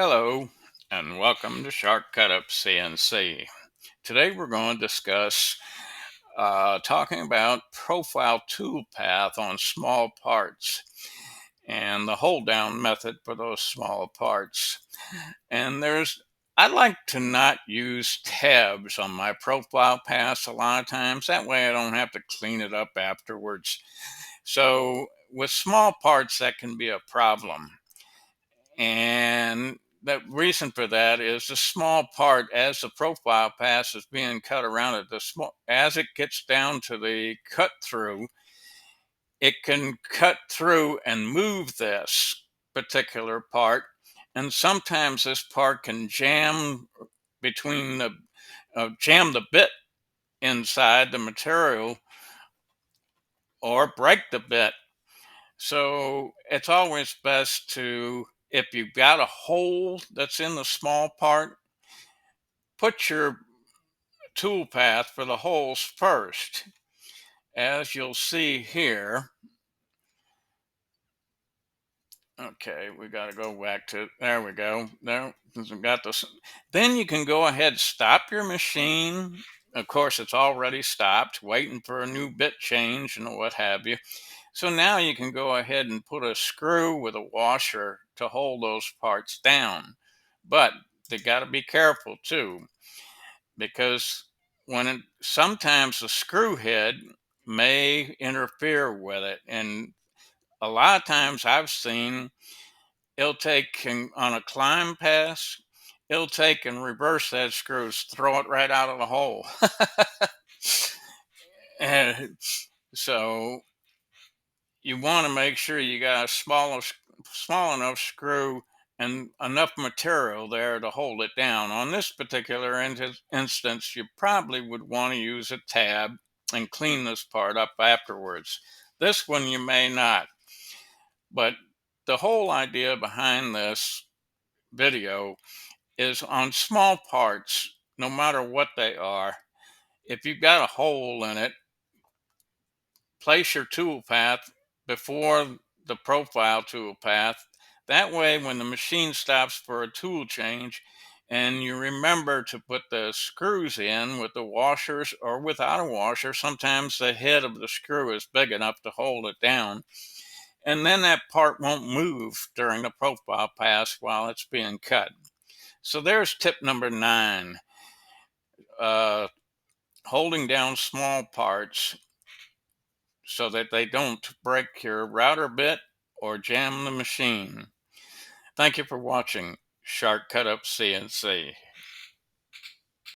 Hello, and welcome to Shortcut Up CNC. Today we're going to discuss talking about profile toolpath on small parts and the hold down method for those small parts. And I like to not use tabs on my profile paths a lot of times. That way I don't have to clean it up afterwards. So with small parts, that can be a problem. And the reason for that is the small part, as the profile pass is being cut around it, as it gets down to the cut through, it can cut through and move this particular part. And sometimes this part can between the jam the bit inside the material or break the bit. So it's always best to, if you've got a hole that's in the small part, put your tool path for the holes first. As you'll see here, okay, we got to go back to, there we go. There, since we got this. Then you can go ahead, stop your machine. Of course, it's already stopped, waiting for a new bit change and what have you. So now you can go ahead and put a screw with a washer to hold those parts down. But they got to be careful too, because sometimes the screw head may interfere with it. And a lot of times I've seen it'll take on a climb pass, it'll take and reverse that screw, throw it right out of the hole. And so you want to make sure you got a small enough screw and enough material there to hold it down. On this particular instance, you probably would want to use a tab and clean this part up afterwards. This one you may not, but the whole idea behind this video is on small parts, no matter what they are, if you've got a hole in it, place your tool path before the profile tool path. That way, when the machine stops for a tool change and you remember to put the screws in with the washers or without a washer, sometimes the head of the screw is big enough to hold it down. And then that part won't move during the profile pass while it's being cut. So there's tip number 9. Holding down small parts so that they don't break your router bit or jam the machine. Thank you for watching Shortcut Up CNC.